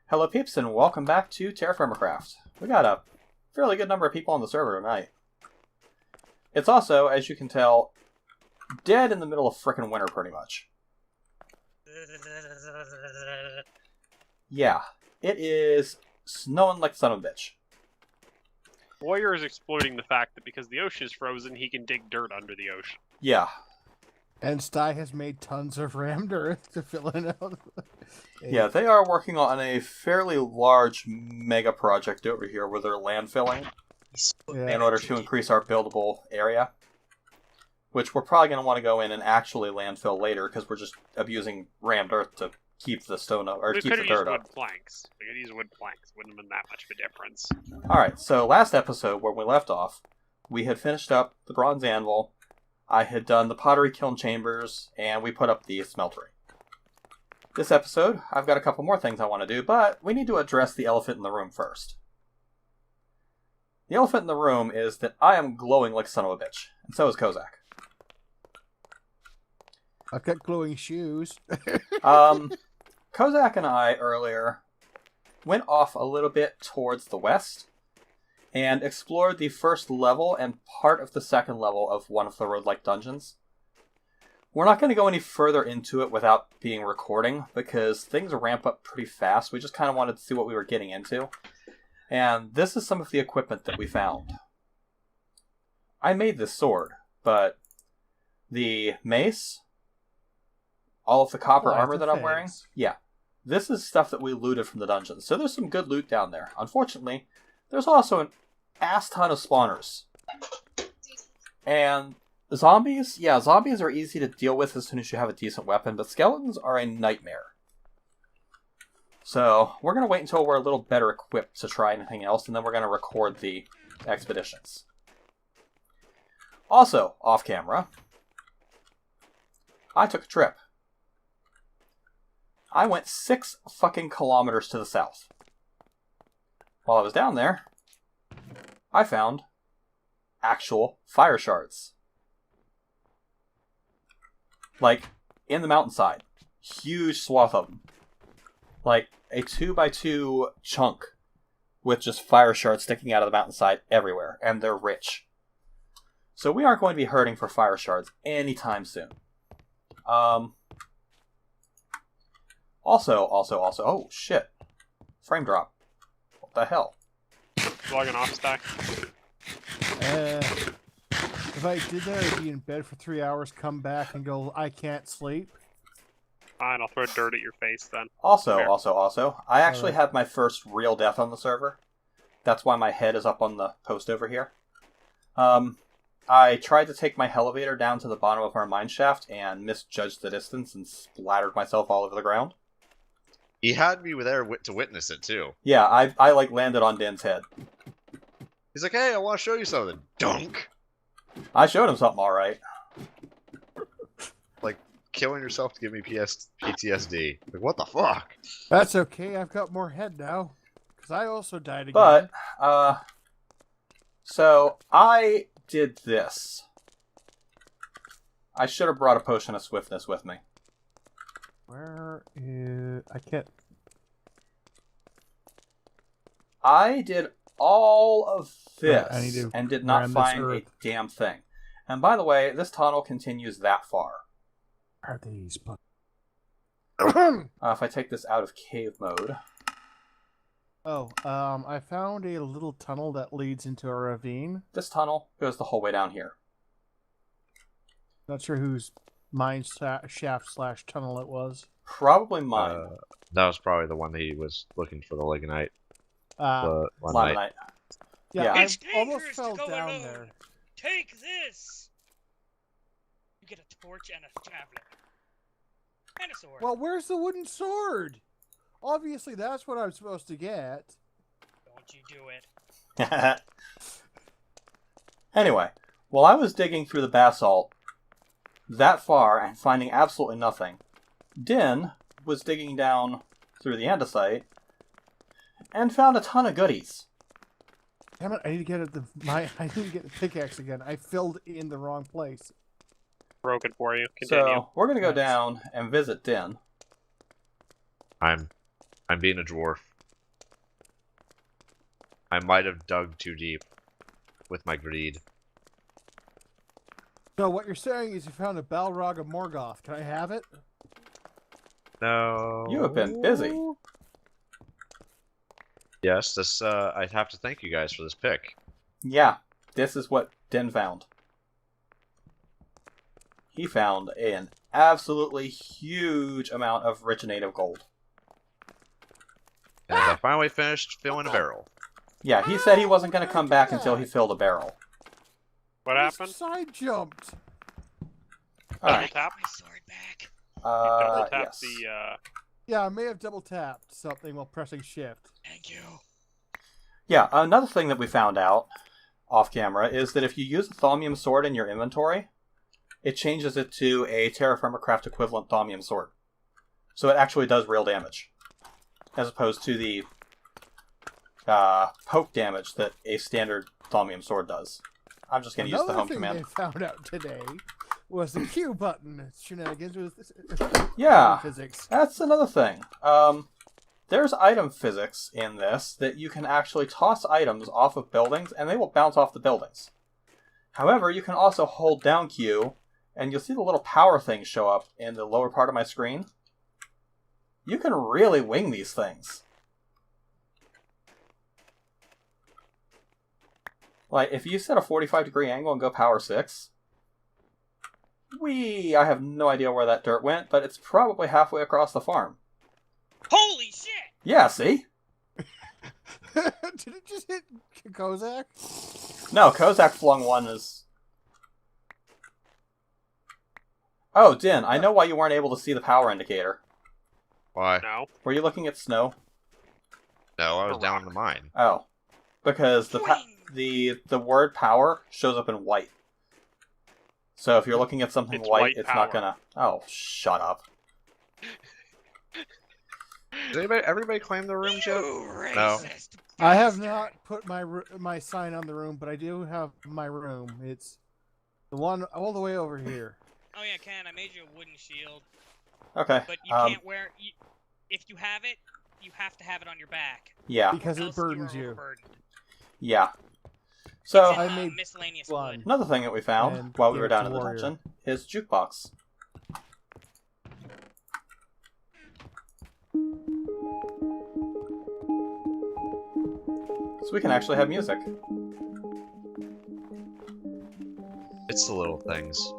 Hello peeps and welcome back to Terrafirmacraft. We got a fairly good number of people on the server tonight. It's also, as you can tell, dead in the middle of frickin' winter pretty much. Yeah, it is snowing like son of a bitch. Warrior is exploiting the fact that because the ocean is frozen, he can dig dirt under the ocean. Yeah. And Sty has made tons of rammed earth to fill in out. Yeah, they are working on a fairly large mega project over here where they're landfilling in order to increase our buildable area. Which we're probably going to want to go in and actually landfill later because we're just abusing rammed earth to keep the stone up, or keep the dirt up. Wood planks. We could use wood planks. Wouldn't have been that much of a difference. Alright, so last episode when we left off, we had finished up the bronze anvil, I had done the pottery kiln chambers, and we put up the smeltery. This episode, I've got a couple more things I want to do, but we need to address the elephant in the room first. The elephant in the room is that I am glowing like a son of a bitch, and so is Kozak. I've got glowing shoes. Kozak and I earlier went off a little bit towards the west and explored the first level and part of the second level of one of the road-like dungeons. We're not going to go any further into it without being recording because things ramp up pretty fast. We just kind of wanted to see what we were getting into. And this is some of the equipment that we found. I made this sword, but the mace, all of the copper armor that I'm wearing, yeah, this is stuff that we looted from the dungeons. So there's some good loot down there. Unfortunately, there's also an ass ton of spawners. And zombies, yeah, zombies are easy to deal with as soon as you have a decent weapon, but skeletons are a nightmare. So we're going to wait until we're a little better equipped to try anything else, and then we're going to record the expeditions. Also, off camera, I took a trip. I went 6 fucking kilometers to the south. While I was down there, I found actual fire shards. Like, in the mountainside. Huge swath of them. Like, a 2x2 chunk with just fire shards sticking out of the mountainside everywhere. And they're rich. So we aren't going to be hurting for fire shards anytime soon. Also, oh shit. Frame drop. What the hell? Logging off stack. If I did that, I'd be in bed for 3 hours, come back and go, I can't sleep. Fine, I'll throw dirt at your face then. Also, I actually had my first real death on the server. That's why my head is up on the post over here. I tried to take my elevator down to the bottom of our mine shaft and misjudged the distance and splattered myself all over the ground. He had me there to witness it, too. Yeah, I like landed on Din's head. He's like, hey, I want to show you something. Dunk! I showed him something alright. Like, killing yourself to give me PTSD. Like, what the fuck? That's okay, I've got more head now. Because I also died again. But, so, I did this. I should have brought a potion of swiftness with me. Where is... I can't... I did all of this I need to and did not find a damn thing. And by the way, this tunnel continues that far. Are these... If I take this out of cave mode... Oh, I found a little tunnel that leads into a ravine. This tunnel goes the whole way down here. Not sure whose mine shaft / tunnel it was. Probably mine. That was probably the one that he was looking for the ligonite. Limonite. Yeah, It's I almost dangerous fell to go down alone. there. Take this! You get a torch and a javelin. And a sword. Well, where's the wooden sword? Obviously, that's what I'm supposed to get. Don't you do it. Anyway, while I was digging through the basalt that far and finding absolutely nothing, Din was digging down through the andesite and found a ton of goodies. Damn it! I need to get I need to get the pickaxe again. I filled in the wrong place. Broken for you. Continue. So we're gonna go down and visit Din. I'm being a dwarf. I might have dug too deep with my greed. So what you're saying is you found a Balrog of Morgoth. Can I have it? No. You have been busy. Yes, this. I'd have to thank you guys for this pick. Yeah, this is what Din found. He found an absolutely huge amount of rich native gold. And I finally finished filling a barrel. Yeah, he said he wasn't going to come back until he filled a barrel. What I happened? side jumped. Alright. Tap? My sword back. Double tap Yes. the. Yeah, I may have double tapped something while pressing shift. Thank you. Yeah, another thing that we found out off camera is that if you use a Thaumium sword in your inventory, it changes it to a Terrafirmacraft equivalent Thaumium sword. So it actually does real damage, as opposed to the poke damage that a standard Thaumium sword does. I'm just going to use the home Another thing command. they found out today was the Q button shenanigans with Yeah, physics. that's another thing. There's item physics in this that you can actually toss items off of buildings and they will bounce off the buildings. However, you can also hold down Q and you'll see the little power thing show up in the lower part of my screen. You can really wing these things. Like, if you set a 45-degree angle and go power 6, I have no idea where that dirt went, but it's probably halfway across the farm. Holy shit! Yeah, see? Did it just hit Kozak? No, Kozak flung one as... Oh, Din, I know why you weren't able to see the power indicator. Why? No. Were you looking at snow? No, I was down in the mine. Oh. Because the word power shows up in white. So if you're looking at something It's white, white it's power. not gonna... Oh, shut up. Does everybody claim their room, Joe? You No. racist I have bastard. not put my sign on the room, but I do have my room. It's the one all the way over here. Oh yeah, Ken, I made you a wooden shield, Okay. but you can't wear. If you have it, you have to have it on your back. Yeah. Because it else burdens are you. overburdened. Yeah. It's So, in, I made miscellaneous one. wood. another thing that we found And while we give were it down to in the Warrior. dungeon is Jukebox. So we can actually have music. It's the little things.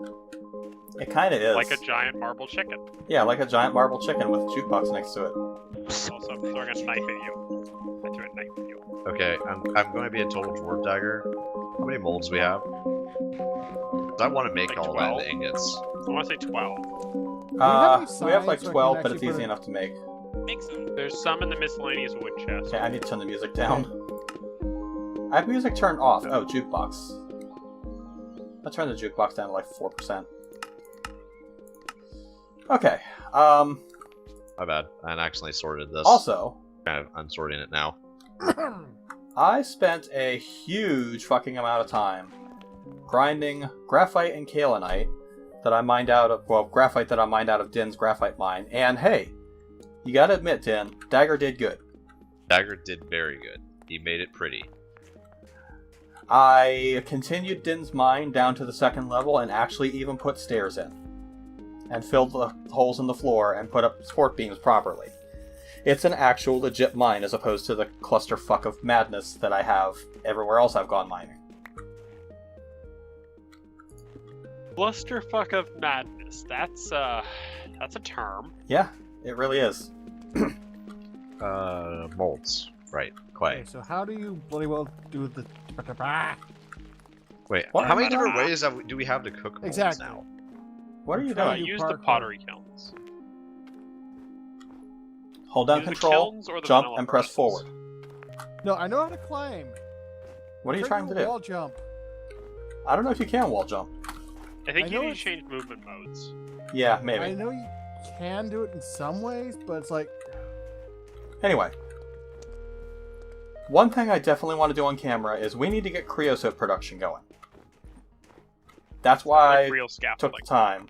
It kind of is. Like a giant marble chicken. Yeah, like a giant marble chicken with a jukebox next to it. Also throwing a knife at you. I threw a knife at you. Okay, I'm going to be a total dwarf dagger. How many molds do we have? 'Cause I want to make Like all 12? that the ingots. I want to say 12. We have like signs so I can 12, but actually it's put easy it- enough to make. Make some. There's some in the miscellaneous wood chest. Okay, I need to turn the music down. I have music turned off. Oh, jukebox. I'll turn the jukebox down to like 4%. Okay. My bad. I accidentally sorted this. Also, kind of unsorting it now. I spent a huge fucking amount of time grinding graphite and kaolinite that I mined out of, well, graphite that I mined out of Din's graphite mine. And hey, you gotta admit, Din, Dagger did good. Dagger did very good. He made it pretty. I continued Din's mine down to the 2nd level and actually even put stairs in. And filled the holes in the floor and put up support beams properly. It's an actual legit mine as opposed to the clusterfuck of madness that I have everywhere else I've gone mining. Clusterfuck of madness. That's a term. Yeah, it really is. Molds. Right. Clay. Okay, so how do you bloody well do the... Wait, What? how many different ways do we have to cook molds Exactly. now? What are you Try doing? you Use the parkour. pottery kilns. Hold down Use the control, kilns or the jump, vanilla and press furnaces? forward. No, I know how to climb. What are you trying to do? Wall jump. I don't know if you can wall jump. I think I you know need to it's- change movement modes. Yeah, I maybe. know you can do it in some ways, but it's like... Anyway. One thing I definitely want to do on camera is we need to get Creosote production going. That's why Like real I took scaffolding. the time.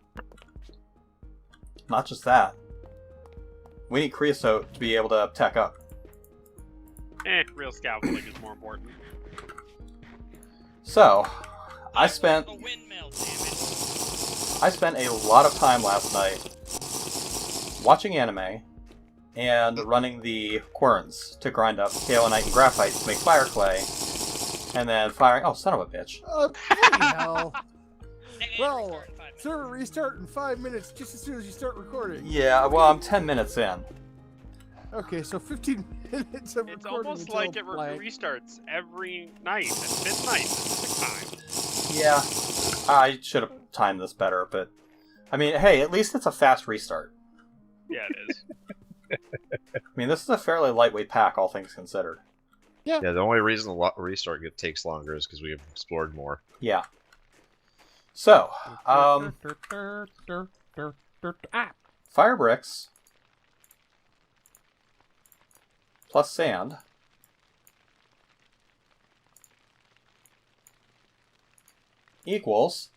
Not just that. We need Creosote to be able to tech up. Real scaffolding is more important. So, I spent The windmill, damn it. I spent a lot of time last night watching anime and running the querns to grind up kaolinite and graphite to make fire clay, and then firing. Oh, son of a bitch! Bloody hell. And Well, restart in 5 minutes. server restart in 5 minutes, just as soon as you start recording. Yeah, well, I'm 10 minutes in. Okay, so 15 minutes of It's recording almost until like it blank. restarts every night at midnight Pacific time. Yeah, I should have timed this better, but I mean, hey, at least it's a fast restart. Yeah, it is. I mean, this is a fairly lightweight pack, all things considered. Yeah, the only reason the restart takes longer is because we've explored more. Yeah. So, fire bricks plus sand equals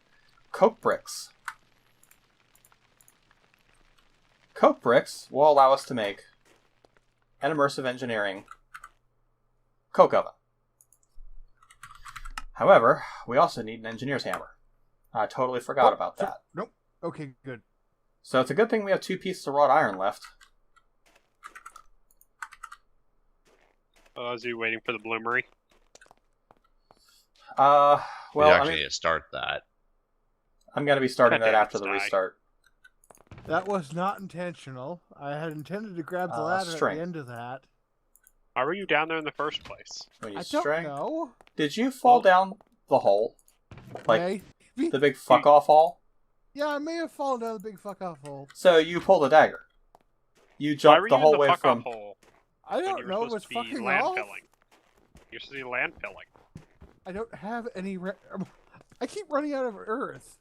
coke bricks. Coke bricks will allow us to make an immersive engineering coke oven. However, we also need an engineer's hammer. I totally forgot about that. Nope. Okay, good. So it's a good thing we have 2 pieces of wrought iron left. Oh, is he waiting for the bloomery? Well, we I actually mean, need to start that. I'm going to be starting that Goddamn, after the Sty. restart. That was not intentional. I had intended to grab the ladder at string. the end of that. Why were you down there in the first place? When you I don't string. know. Did you fall down the hole? Like Maybe. the big fuck off hole? Yeah, I may have fallen down the big fuck off hole. So you pulled a dagger. You Why jumped were the you whole in the way fuck from. off hole? I when don't you were know supposed what's to be fucking off. landfilling? You're supposed to be landfilling. I don't have any. I keep running out of earth.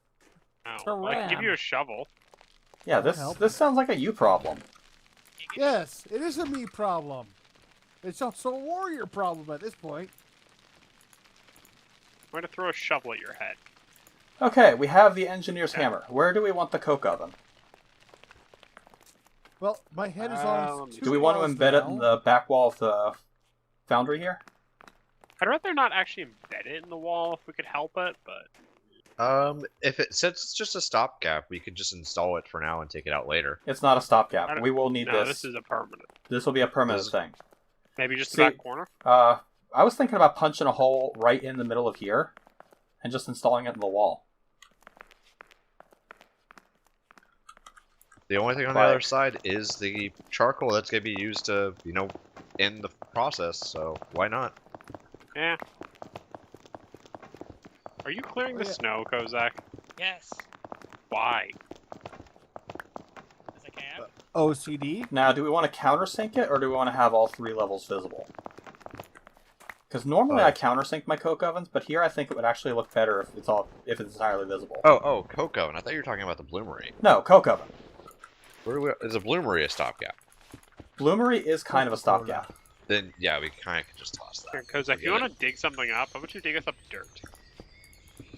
Oh, To well, I can give ram. you a shovel. Yeah, That'll this help. this sounds like a you problem. Yes, it is a me problem. It's also a warrior problem at this point. I'm going to throw a shovel at your head. Okay, we have the engineer's hammer. Where do we want the coke oven? Well, my head is Um, on. Do we want to embed it in the back wall of the foundry here? I'd rather not actually embed it in the wall if we could help it, but If it since it's just a stopgap, we could just install it for now and take it out later. It's not a I stopgap. don't- We will need no, this. this is a permanent. This will be a permanent This- thing. Maybe just See- the back corner? I was thinking about punching a hole right in the middle of here and just installing it in the wall. The only thing on the But- other side is the charcoal that's going to be used to, end the process, so why not? Yeah. Are you clearing the Yeah. snow, Kozak? Yes. Why? As I can. OCD. Now, do we want to countersink it, or do we want to have all 3 levels visible? Because normally I countersink my coke ovens, but here I think it would actually look better if it's entirely visible. Oh, coke oven. I thought you were talking about the bloomery. No, coke oven. Is a bloomery a stopgap? Bloomery is kind of a stopgap. Then, yeah, we kind of could just toss Here, that. Kozak, if you Forget want to dig something up, how about you dig us up dirt?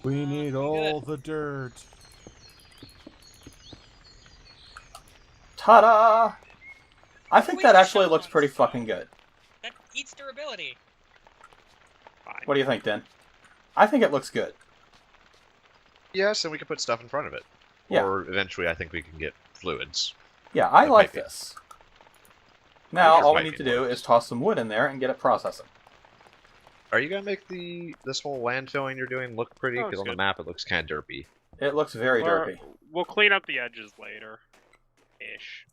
We need pretty all good. the dirt. Ta-da! I think We that can actually shove looks on pretty stuff. fucking good. That eats durability. Fine. What do you think, Den? I think it looks good. Yes, and we could put stuff in front of it. Yeah. Or eventually, I think we can get fluids. Yeah, I That like might be- this. Now, Yours all we might need be to do worse. is toss some wood in there and get it processing. Are you gonna make this whole landfilling you're doing look pretty? Oh, Because it's on the good. map it looks kind of derpy. It looks very Or- derpy. We'll clean up the edges later. Ish.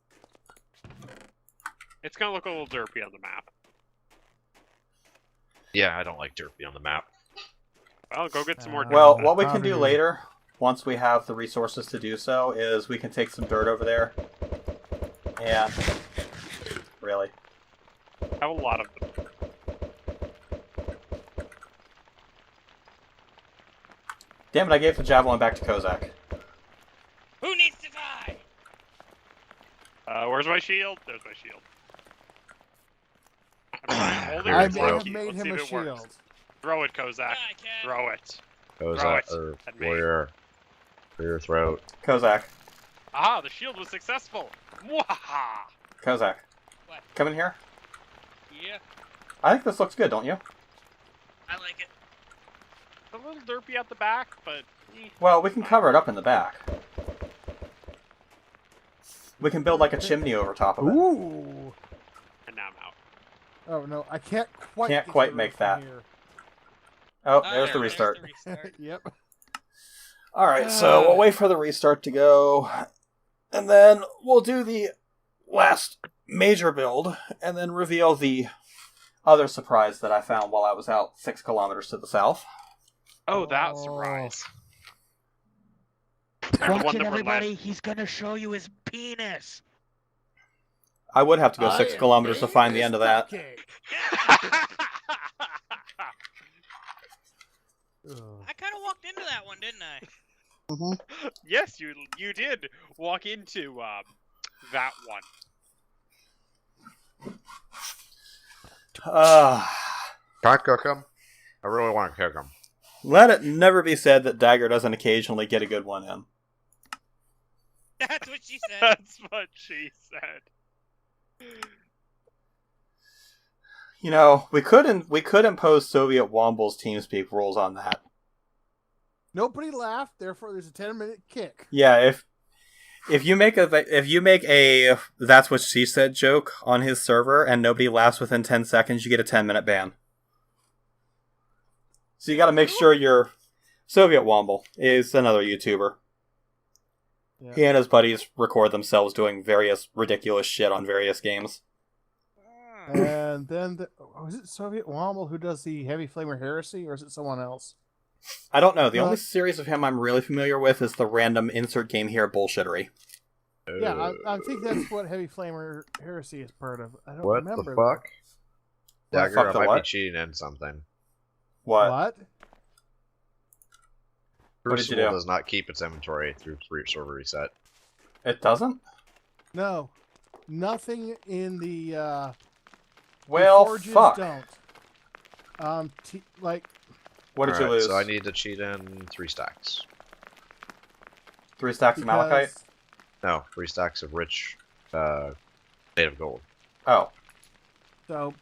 It's gonna look a little derpy on the map. Yeah, I don't like derpy on the map. Well, go get some more dirt. Well, Uh, what we can do probably- later, once we have the resources to do so, is we can take some dirt over there. And... Really? I have a lot of them. Damn it, I gave the javelin back to Kozak. Who needs to die? Where's my shield? There's my shield. Hold it I with may throw. have key. made Let's him see a if it works. shield. Throw it, Kozak. Yeah, I can. Throw it. Goes Throw out, it or at me. warrior, for your throat. Kozak. Aha, the shield was successful! Mwahaha! Kozak. What? Come in here. Yeah. I think this looks good, don't you? I like it. It's a little derpy at the back, but... Well, we can cover it up in the back. We can build like a chimney over top of it. Ooh. And now I'm out. Oh no, I can't quite. Can't get quite to make from that. here. Oh, Oh, there's the restart. Yep. Alright, so we'll wait for the restart to go. And then we'll do the last major build. And then reveal the other surprise that I found while I was out 6 kilometers to the south. Oh, that Oh. surprise. Watch one it, that we're everybody. He's gonna show you his penis. I would have to go I 6 am kilometers to find the penis end of that. cupcake. Ugh. I kind of walked into that one, didn't I? Yes, you did walk into that one. Can't cook them. I really want to cook them. Let it never be said that Dagger doesn't occasionally get a good one in. That's what she said. That's what she said. You know, we could impose Soviet Womble's TeamSpeak rules on that. Nobody laughed, therefore there's a 10-minute kick. Yeah, if you make a that's what she said joke on his server and nobody laughs within 10 seconds, you get a 10-minute ban. So you got to make sure your Soviet Womble is another YouTuber. Yeah. He and his buddies record themselves doing various ridiculous shit on various games. And then, was it Soviet Womble who does the Heavy Flamer Heresy, or is it someone else? I don't know. The only series of him I'm really familiar with is the random insert game here bullshittery. Yeah, I think that's what Heavy Flamer Heresy is part of. I don't What remember. the fuck? Dagger, fuck I the might what? be cheating in something. What? What? What did you Crucible do? does not keep its inventory through server reset. It doesn't? No. Nothing in the, Well, forges fuck. don't. What did you Alright, lose? So I need to cheat in 3 stacks. 3 stacks of malachite? because No, 3 stacks of rich made of gold. Oh. so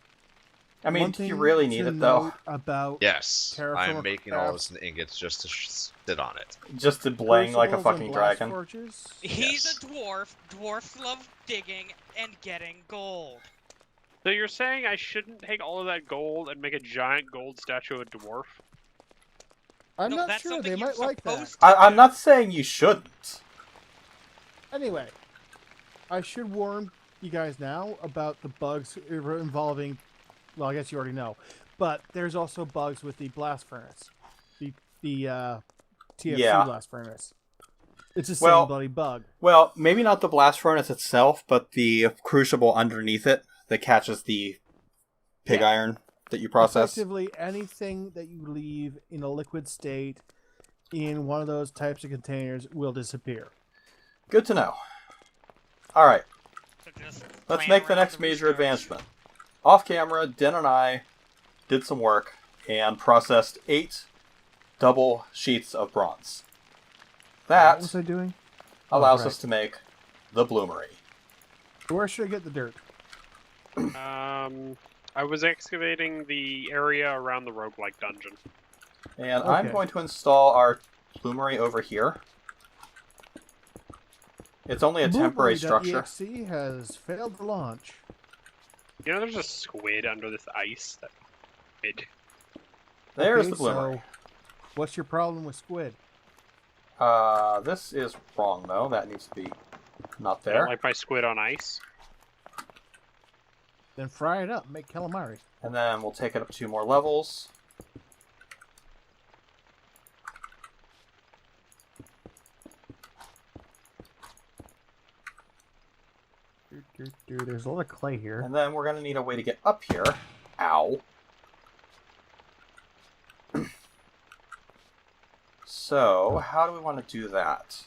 I mean, one do you thing really to need it, though? note about Yes, I'm Terrafirmacraft. making all this in ingots just to sit on it. Just to bling like a crucibles and fucking blast dragon. forges, He's Yes. a dwarf. Dwarfs love digging and getting gold. So you're saying I shouldn't take all of that gold and make a giant gold statue of a dwarf? I'm No, not that's sure something they you're might like that. supposed to I'm do. not saying you shouldn't. Anyway, I should warn you guys now about the bugs involving. Well, I guess you already know, but there's also bugs with the blast furnace, the TFC Yeah. blast furnace. It's the Well- same bloody bug. Well, maybe not the blast furnace itself, but the crucible underneath it that catches the pig iron that you process. Effectively, anything that you leave in a liquid state in one of those types of containers will disappear. Good to know. Alright, So just let's plan make the around next major restarts. advancement. Off camera, Den and I did some work and processed 8 double sheets of bronze. What was That I doing? allows right. us to make the bloomery. Where should I get the dirt? I was excavating the area around the roguelike dungeon. And I'm Okay. going to install our bloomery over here. It's only a temporary structure. Blueberry.exe has failed to launch. You know, there's a squid under this ice. That squid. There's Okay, the bloomery. So, what's your problem with squid? This is wrong, though. That needs to be not I don't there. like my squid on ice. Then fry it up, make calamari. And then we'll take it up 2 more levels. There's a lot of clay here. And then we're going to need a way to get up here. Ow. So, how do we want to do that?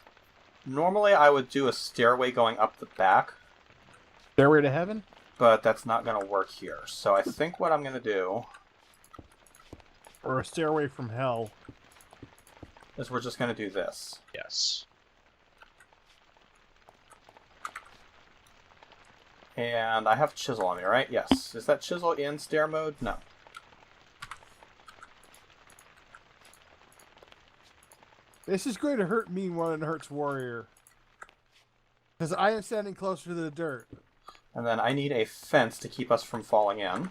Normally I would do a stairway going up the back, Stairway to heaven? but that's not going to work here. So I think what I'm going to do Or a stairway from hell? is we're just going to do this. Yes. And I have chisel on me, right? Yes. Is that chisel in stair mode? No. This is going to hurt me more than it hurts Warrior. Because I am standing closer to the dirt. And then I need a fence to keep us from falling in.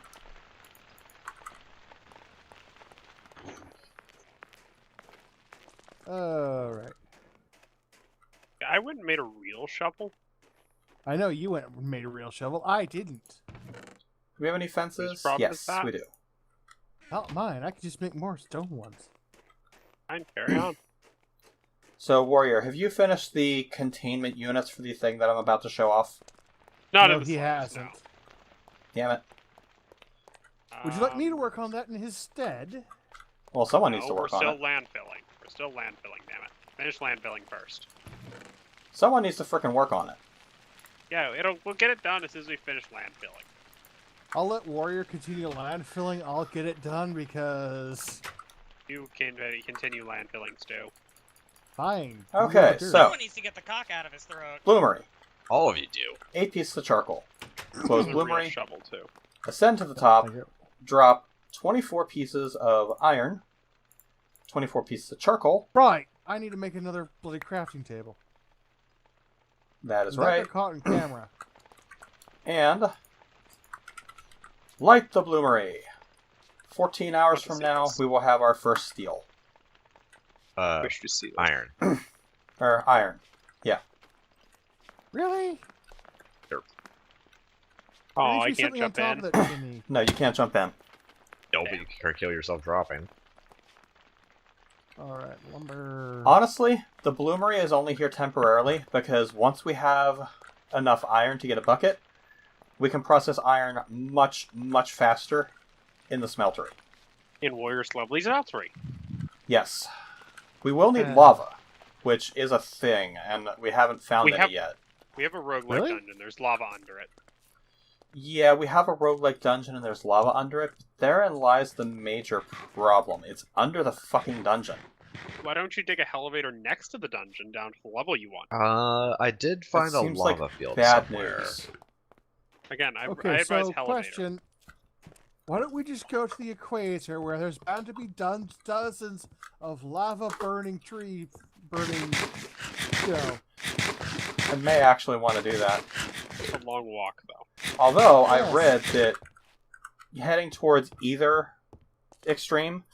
Alright. I went and made a real shovel. I know you went and made a real shovel. I didn't. Do we have any fences? Whose problem is Yes, that? we do. Not mine. I could just make more stone ones. Fine, carry on. So, Warrior, have you finished the containment units for the thing that I'm about to show off? Not no, in the he slightest, hasn't. Damn it. no. Would you like me to work on that in his stead? Well, someone No, needs to we're work on still it. landfilling. We're still landfilling, damn it. Finish landfilling first. Someone needs to frickin' work on it. Yeah, we'll get it done as soon as we finish landfilling. I'll let Warrior continue landfilling. I'll get it done because... You can continue landfilling, Stu. Fine. Okay, You so- Someone needs to get the cock out of his throat. Bloomery. All of you do. 8 pieces of charcoal. Close A real bloomery. shovel, too. Ascend to the top. Drop 24 pieces of iron. 24 pieces of charcoal. Right. I need to make another bloody crafting table. That is That got right. caught on camera. And light the bloomery. 14 hours Want to from see now, this? we will have our first steel. Wish to see this. Iron. Or iron. Yeah. Really? Oh, There I needs to be can't something on jump in. top of that chimney. No, you can't jump in. Don't be or kill yourself dropping. Alright, lumber. Honestly, the bloomery is only here temporarily because once we have enough iron to get a bucket, we can process iron much, much faster in the smeltery. In Warrior's Lovely's L3. Yes. We will need Uh. lava, which is a thing, and we haven't found We any have- yet. We have a roguelike Really? dungeon. There's lava under it. Yeah, we have a roguelike dungeon and there's lava under it, but therein lies the major problem. It's under the fucking dungeon. Why don't you dig a elevator next to the dungeon down to the level you want? I did find a seems like lava field Bad somewhere. news. Again, I Okay, advise so elevator. question. Why don't we just go to the equator where there's bound to be dozens of lava burning tree burning, you know. I may actually want to do that. It's a long walk, though. Although, I Yes. read that heading towards either extreme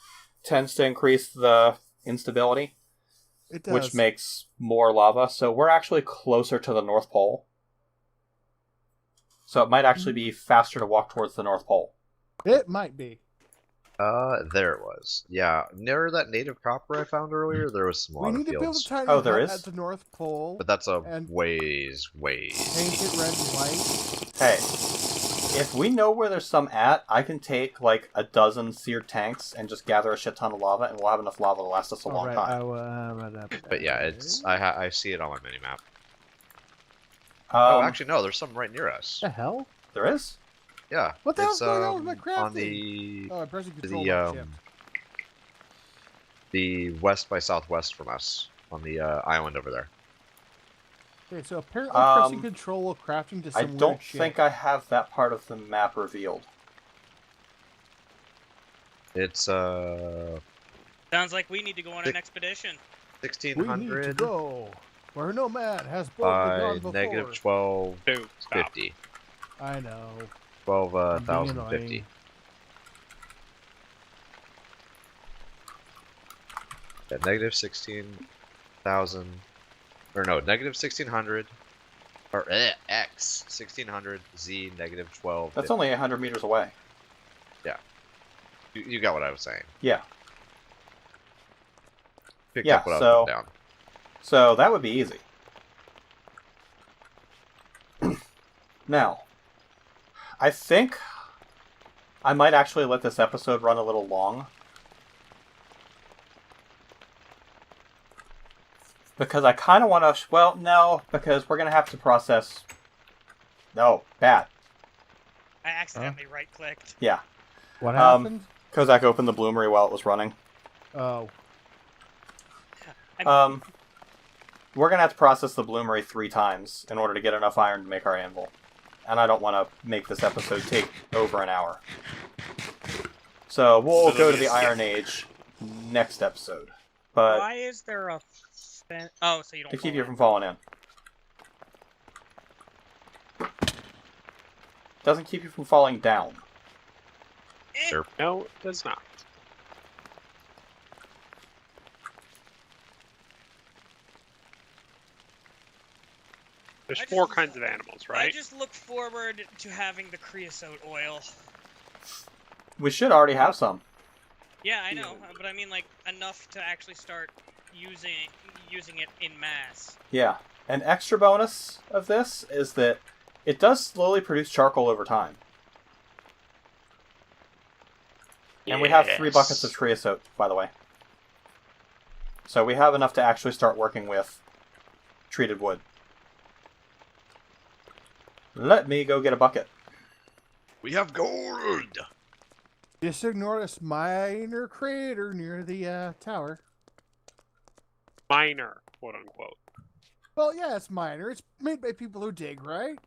tends to increase the instability, It does. which makes more lava, so we're actually closer to the North Pole. So it might actually be faster to walk towards the North Pole. It might be. There it was. Yeah, near that native copper I found earlier, there was some We lava need to build a fields. tiny Oh, there hut is? at the North Pole. But that's a and ways. paint it red and white. Hey, if we know where there's some at, I can take like a dozen seared tanks and just gather a shit ton of lava, and we'll have enough lava to last us a long time. But yeah, it's I see it on my mini map. Um, Actually, no, there's some right near us. The hell? there is? Yeah. What the it's, hell's going on with my on crafting? the Oh, I'm pressing control. the on my ship. the west by southwest from us on the island over there. Okay, so apparently pressing Um, control while crafting to I some don't weird shit. think I have that part of the map revealed. It's Sounds like we need to go on an expedition. We need to 1600 go where no man has boldly by gone before. negative Dude, 1250. stop. I know. 12,050. Yeah, negative 16,000. Or no, negative 1600. Or X 1600 Z negative 12. That's only 800 meters away. You got what I was saying. Yeah. Picked Yeah, up what I so- was putting down. So that would be easy. Now, I think I might actually let this episode run a little long. Because I kind of want to... well, no, because we're going to have to process... No, bad. I accidentally right-clicked. Yeah. What Um, happened? Kozak opened the bloomery while it was running. Oh. We're going to have to process the bloomery 3 times in order to get enough iron to make our anvil. and I don't want to make this episode take over an hour. So we'll go to the Iron Age next episode. But Why is there a oh, so you don't to keep fall you in. from falling in. Doesn't keep you from falling down. Sure. No, it does not. There's I 4 just- kinds of animals, I right? just look forward to having the creosote oil. We should already have some. Yeah, I know, but I mean like enough to actually start using it in mass. Yeah. An extra bonus of this is that it does slowly produce charcoal over time. And we have 3 buckets of creosote, by the way. So we have enough to actually start working with treated wood. Let me go get a bucket. We have gold! Just ignore this minor crater near the tower. Minor, quote unquote. Well, yeah, it's minor. It's made by people who dig, right?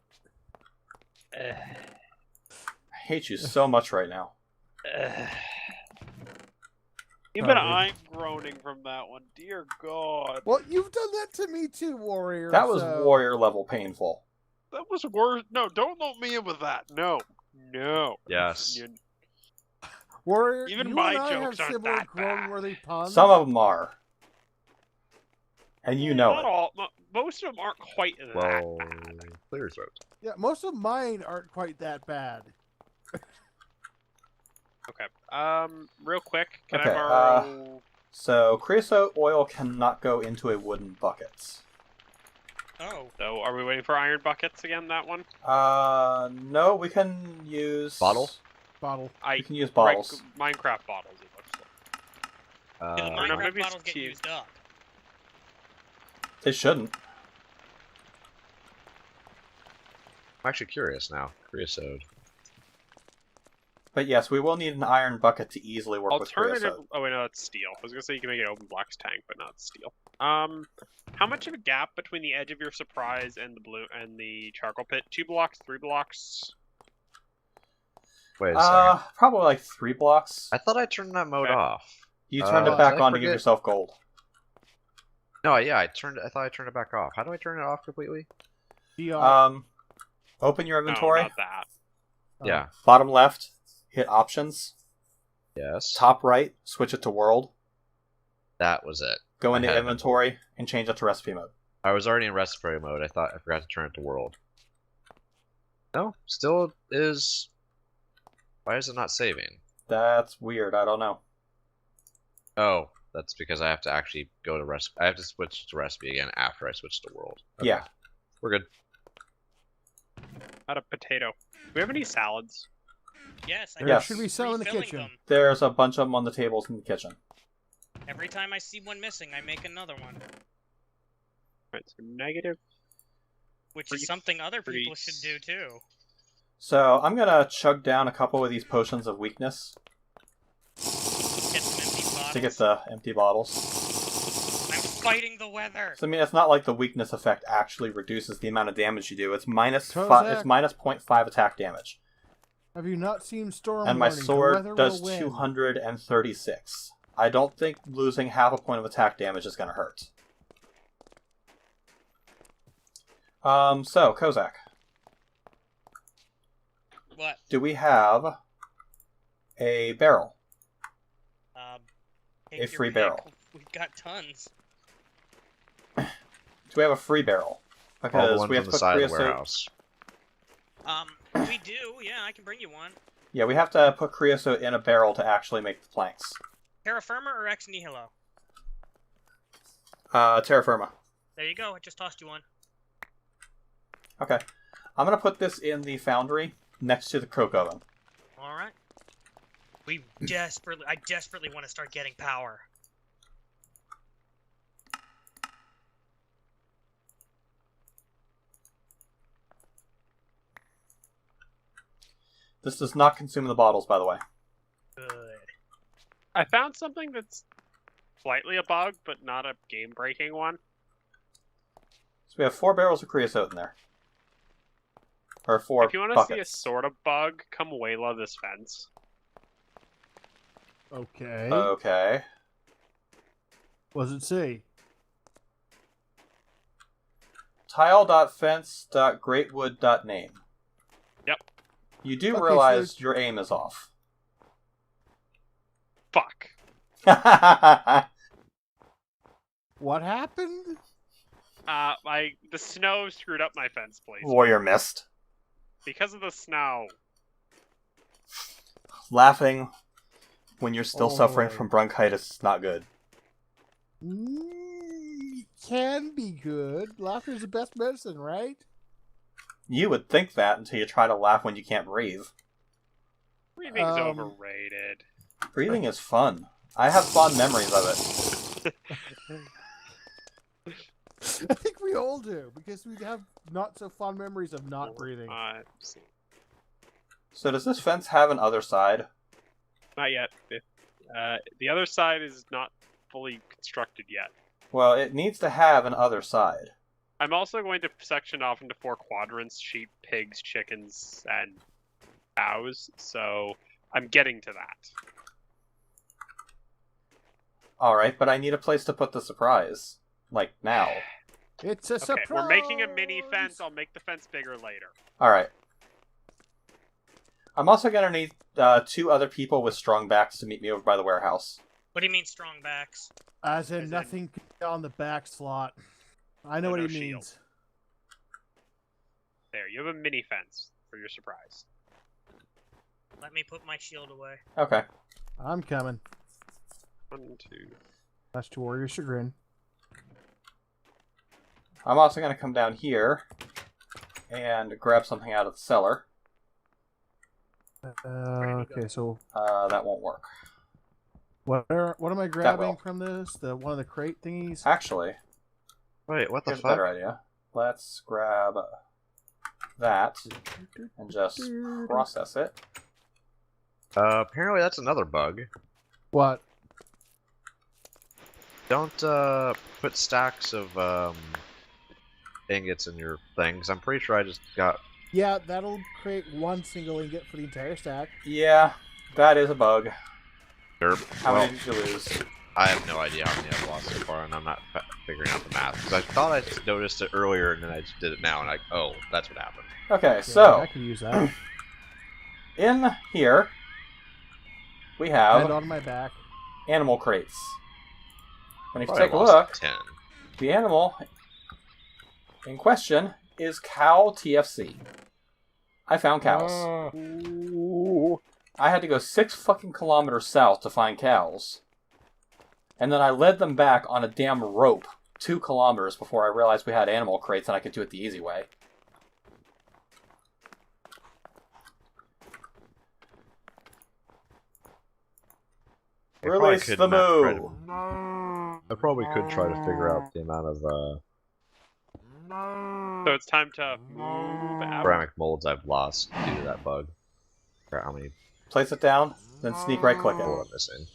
I hate you so much right now. Even Sorry. I'm groaning from that one. Dear God. Well, you've done that to me too, warrior. That was so- warrior level painful. That was worse. No, don't lump me in with that. No. No. Yes. You- Warrior, Even you my and I jokes have aren't similar that bad. groan-worthy puns. Some of them are. And you know Not it. all. Most of them aren't quite that Well, bad. clear throat. Yeah, most of mine aren't quite that bad. Okay. Real quick, can Okay, I borrow? So, creosote oil cannot go into a wooden bucket. Oh, So, are we waiting for iron buckets again? That one? No, we can use... Bottle? Bottle. We can use bottles. Minecraft bottles. It looks like. do the no, Minecraft maybe it's bottles get cute. used up? They shouldn't. I'm actually curious now. Creosote. But yes, we will need an iron bucket to easily work with Alternative. creosote. Oh wait, no, that's steel. I was gonna say you can make an open blocks tank, but not steel. How much of a gap between the edge of your surprise and the blue and the charcoal pit? 2 blocks, 3 blocks? Wait a second. Probably like 3 blocks. I thought I turned that mode Okay. off. You turned did it back I on to give forget? yourself gold. No, yeah, I thought I turned it back off. How do I turn it off completely? Open your No, inventory. not that. Yeah. Bottom left, hit options. Yes. Top right, switch it to world. That was it. Go I into had it. inventory and change it to recipe mode. I was already in recipe mode. I forgot to turn it to world. No, still is. Why is it not saving? That's weird. I don't know. Oh, that's because I have to actually go to recipe. I have to switch to recipe again after I switch to world. Okay. Yeah. We're good. Not a potato. Do we have any salads? Yes, I There Yes. should be some in the refilling kitchen. them. There's a bunch of them on the tables in the kitchen. Every time I see one missing, I make another one, Right, so negative. which Freeze- is something other people freeze. should do too. So I'm gonna chug down a couple of these potions of weakness Get some empty bottles. to get the empty bottles. I'm fighting the weather. So I mean, it's not like the weakness effect actually reduces the amount of damage you do. It's minus Kozak. it's minus 0.5 attack damage, Have you not seen Storm and my Warning? The sword weather does will win. 236. I don't think losing half a point of attack damage is gonna hurt. So Kozak, What? do we have a barrel? Take A your free pick. barrel. We've got tons. Do we have a free barrel? All the Because ones we on have to the put side of the creosote. warehouse. We do. Yeah, I can bring you one. Yeah, we have to put creosote in a barrel to actually make the planks. Terra Firma or Ex Nihilo? Terra Firma. There you go. I just tossed you one. Okay. I'm gonna put this in the foundry next to the coke oven. All right. I desperately want to start getting power. This does not consume the bottles, by the way. Good. I found something that's slightly a bug, but not a game-breaking one. So we have 4 barrels of creosote in there. Or 4 If you want to see a buckets. sort of bug, come waylaw this fence. Okay. Okay. What does it say? Tile.fence.greatwood.name. Yep. You do Okay, realize so your aim is off. Fuck. What happened? The snow screwed up my fence placement. Warrior missed. Because of the snow. Laughing when you're still suffering boy. from bronchitis is not good. Can be good. Laughter's the best medicine, right? You would think that until you try to laugh when you can't breathe. Breathing's overrated. Breathing is fun. I have fond memories of it. I think we all do, because we have not so fond memories of not breathing. So does this fence have an other side? Not yet. The other side is not fully constructed yet. Well, it needs to have an other side. I'm also going to section off into 4 quadrants: sheep, pigs, chickens, and cows. So I'm getting to that. Alright, but I need a place to put the surprise. Like, now. It's a Okay, surprise! we're making a mini fence. I'll make the fence bigger later. Alright. I'm also gonna need 2 other people with strong backs to meet me over by the warehouse. What do you mean strong backs? As in As in- nothing on the back slot. I know And what no he shield. means. There, you have a mini fence for your surprise. Let me put my shield away. Okay. I'm coming. 1, 2. That's to Warrior Chagrin. I'm also gonna come down here and grab something out of the cellar. Okay, so That won't work. what am I grabbing will. from this? One of the crate thingies? Actually, Wait, what the here's a fuck? better idea. Let's grab that and just process it. Apparently that's another bug. What? Don't put stacks of ingots in your things. I'm pretty sure I just got. Yeah, that'll create one single ingot for the entire stack. Yeah, that is a bug. Derp. How Well, many did you lose? I have no idea how many I've lost so far, and I'm not figuring out the math because I thought I noticed it earlier, and then I just did it now, and oh, that's what happened. Okay, Yeah, so I could use that. in here we And have on my back. animal crates. And if you Probably take a lost look, 10. the animal in question is cow TFC. I found cows. I had to go 6 fucking kilometers south to find cows. And then I led them back on a damn rope 2 kilometers before I realized we had animal crates and I could do it the easy way. I probably Release could the not try moo! I probably could try to figure out the amount of So it's time to move out. ceramic molds I've lost due to that bug. Or how many Place it down, then sneak right click people it. I'm missing.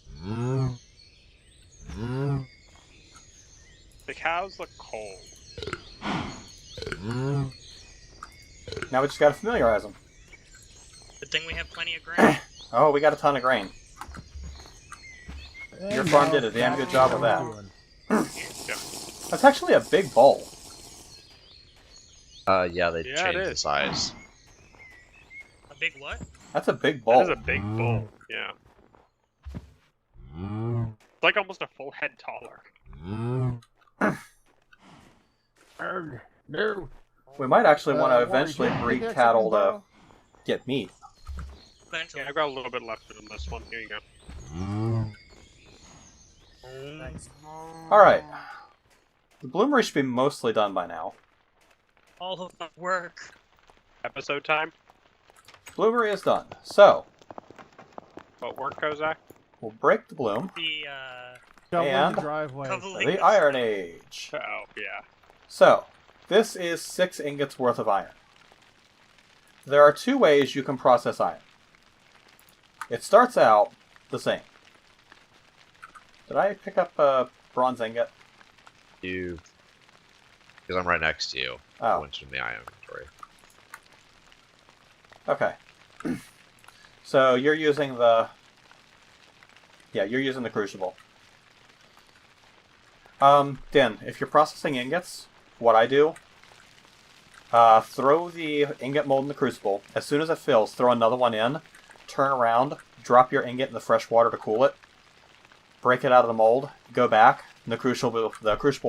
The cows look cold. Now we just gotta familiarize them. Good thing we have plenty of grain. Oh, we got a ton of grain. Your And farm now did a damn good that's job what of I'm that. doing. Yeah. That's actually a big bowl. Yeah, they Yeah, it changed the is. size. A big what? That's a big That bowl. is a big bowl. Yeah. It's like almost a full head taller. No. We might actually want to Warren, eventually can you breed pick up cattle something, to bro? get meat. Eventually. Yeah, I've got a little bit left in this one. Here you go. Thanks. Alright. The bloomery should be mostly done by now. All of my work. Episode time. Bloomery is done. So, What work, Kozak? we'll break the bloom. The Shoveling And- the driveway. Coverly- The Iron Age. Oh, yeah. So, this is 6 ingots worth of iron. There are 2 ways you can process iron. It starts out the same. Did I pick up a bronze ingot? Because I'm right next to you. Oh. Went in the iron inventory. Okay. So you're using the... Yeah, you're using the crucible. Din, if you're processing ingots, what I do, throw the ingot mold in the crucible. As soon as it fills, throw another one in, turn around, drop your ingot in the fresh water to cool it, break it out of the mold, go back, and the crucible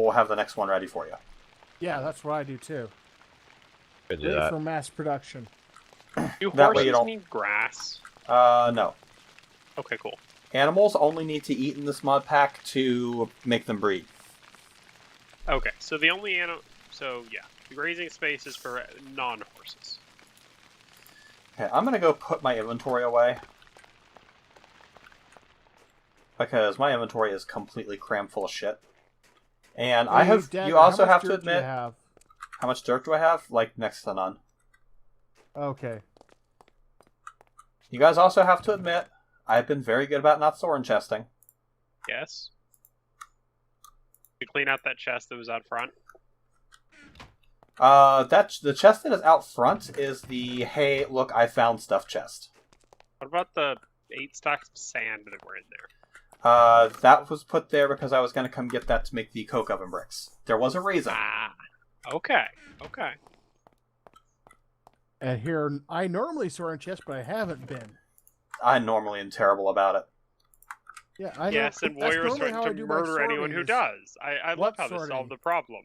will have the next one ready for you. Yeah, that's what I do too. Could do Ready that. for mass production. Do That way horses you don't- need grass? No. Okay, cool. Animals only need to eat in this mod pack to make them breed. Okay, so the only so yeah, the grazing space is for non-horses. Okay, I'm gonna go put my inventory away. Because my inventory is completely crammed full of shit. And I Hey, have... Dad, you also how much have to dirt do you admit... have? How much dirt do I have? Like, next to none. Okay. You guys also have to admit, I've been very good about not sword chesting. Yes. You clean out that chest that was out front. The chest that is out front is the, hey, look, I found stuff chest. What about the 8 stacks of sand that were in there? That was put there because I was going to come get that to make the coke oven bricks. There was a reason. Ah, okay, okay. And here, I normally store in chests, but I haven't been. I normally am terrible about it. Yeah, I know. Yes, and That's warriors normally how I threaten to do my murder anyone who sorting is- does. I love What how this sorting? solved the problem.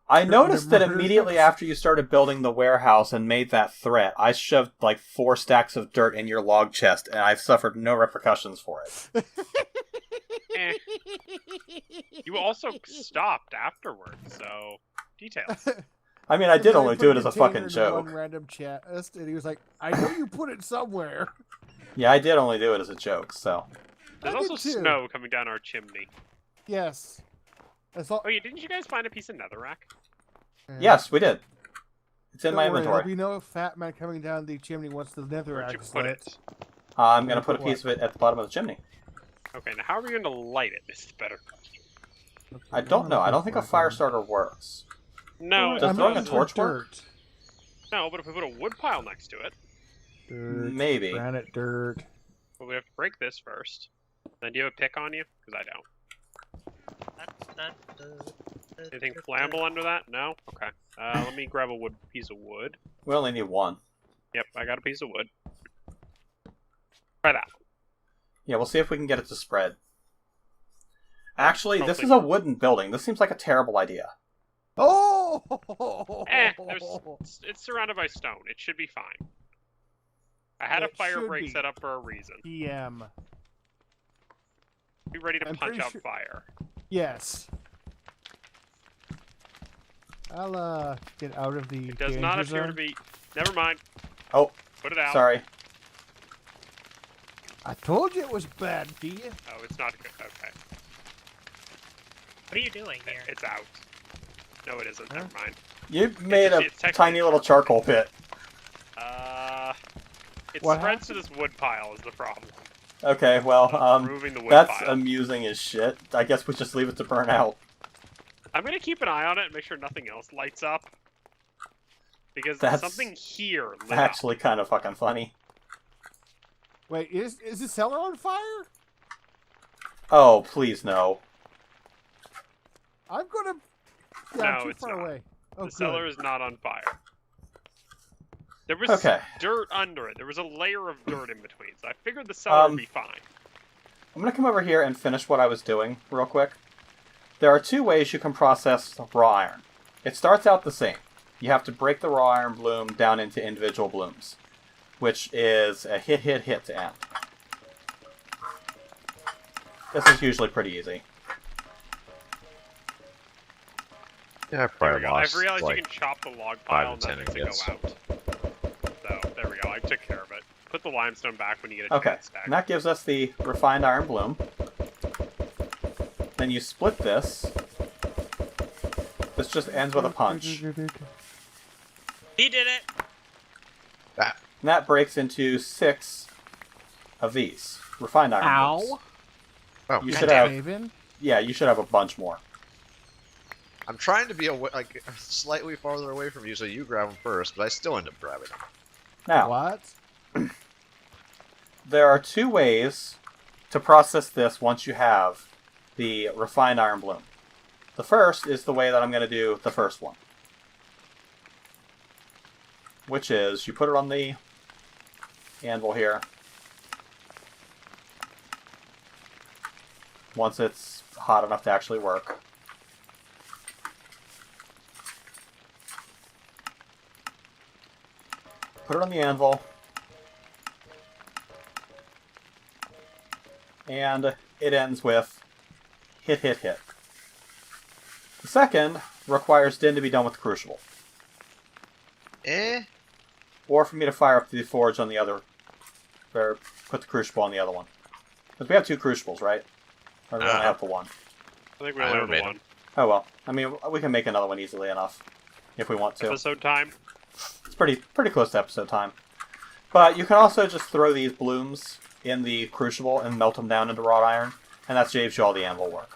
I They're noticed that murderers. immediately after you started building the warehouse and made that threat, I shoved like 4 stacks of dirt in your log chest, and I've suffered no repercussions for it. Eh. You also stopped afterwards, so details. I mean, I did Somebody only put do it as a container fucking in joke. One random chest, and he was like, "I know you put it somewhere." Yeah, I did only do it as a joke, so... There's I did also too. snow coming down our chimney. Yes. That's all. Oh yeah, didn't you guys find a piece of netherrack? Yes, we did. It's in Don't my worry, inventory. There'll be no fat man coming down the chimney once the Where'd netherrack you is put lit. it? I'm going to Put put a piece of it at the bottom of the chimney. Okay, now how are we going to light it? This is better. I don't know. I don't think a fire starter works. No, Does it throwing a doesn't. torch work? dirt. No, but if we put a wood pile next to it, Dirt. Maybe. Granite dirt. well, we have to break this first. Then do you have a pick on you? Because I don't. Anything flammable under that? No? Okay. Let me grab a piece of wood. We only need one. Yep, I got a piece of wood. Try that. Yeah, we'll see if we can get it to spread. Actually, this Hopefully. is a wooden building. This seems like a terrible idea. Oh! It's surrounded by stone. It should be fine. I had a It fire should break be. set up for a reason. PM. Be ready to I'm punch pretty out sure- fire. Yes. I'll get out of the It does danger not appear zone. to be. Never mind. Oh, Put it out. sorry. I told you it was bad, do you? Oh, it's not good. Okay. What are you doing here? It's out. No, it isn't. Never mind. You made a It's technically- tiny little charcoal pit. It What spreads to this wood pile is the problem. Okay, well, Removing the wood that's pile. amusing as shit. I guess we just leave it to burn out. I'm gonna keep an eye on it and make sure nothing else lights up. Because That's something here lit Actually kind of fucking funny. Wait, is the cellar on fire? Oh, please no. I'm gonna. Yeah, No, I'm too it's far not. away. Oh, The good. cellar is not on fire. There was Okay. dirt under it. There was a layer of dirt in between, so I figured the cellar would be fine. I'm going to come over here and finish what I was doing real quick. There are 2 ways you can process raw iron. It starts out the same. You have to break the raw iron bloom down into individual blooms, which is a hit to end. This is usually pretty easy. Yeah, I There we probably go. lost I've realized like you can chop the log 5 pile and to that 10 makes it ingots. go out. So, there we go. I took care of it. Put the limestone back when you get a Okay, chance stack. and that gives us the refined iron bloom. Then you split this. This just ends with a punch. He did it! And that breaks into 6 of these refined iron blooms. Oh, You God should damn have, Raven? yeah, you should have a bunch more. I'm trying to be like slightly farther away from you so you grab them first, but I still end up grabbing them. Now, What? there are two ways to process this once you have the refined iron bloom. The first is the way that I'm going to do the first one, which is you put it on the anvil here. Once it's hot enough to actually work. Put it on the anvil. And it ends with hit, hit, hit. The second requires Din to be done with the crucible. Or for me to fire up the forge on the other, or put the crucible on the other one. Because we have two crucibles, right? Or we only have the one. I think we I only never have made one. Oh well. I mean, we can make another one easily enough. If we want to. Episode time. It's pretty close to episode time. But you can also just throw these blooms in the crucible and melt them down into wrought iron. And that saves you all the anvil work.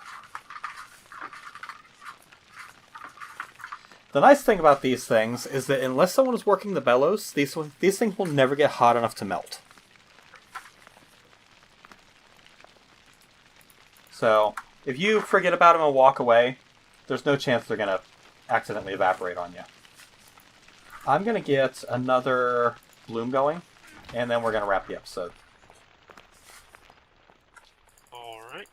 The nice thing about these things is that unless someone is working the bellows, these things will never get hot enough to melt. So, if you forget about them and walk away, there's no chance they're going to accidentally evaporate on you. I'm going to get another bloom going, and then we're going to wrap the episode. Alright.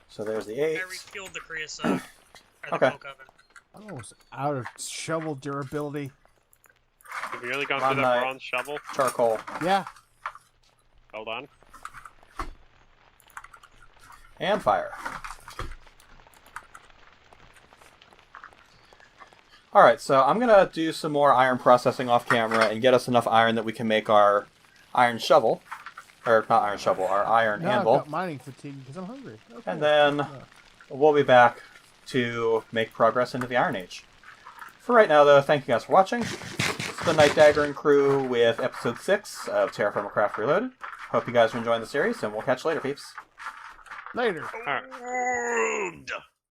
So there's the 8. I refueled the creosote. Or the Okay. coke oven. I'm almost out of shovel durability. Have you really gone Run through that that. bronze shovel? Charcoal. Yeah. Well done. And fire. Alright, so I'm going to do some more iron processing off camera and get us enough iron that we can make our iron shovel. Or, not iron shovel, our iron Now I've anvil. got mining fatigue because I'm hungry. Okay. And then we'll be back to make progress into the Iron Age. For right now, though, thank you guys for watching. It's the Night Dagger and crew with episode 6 of Terrafirmacraft Reloaded. Hope you guys are enjoying the series, and we'll catch you later, peeps. Later. Alright.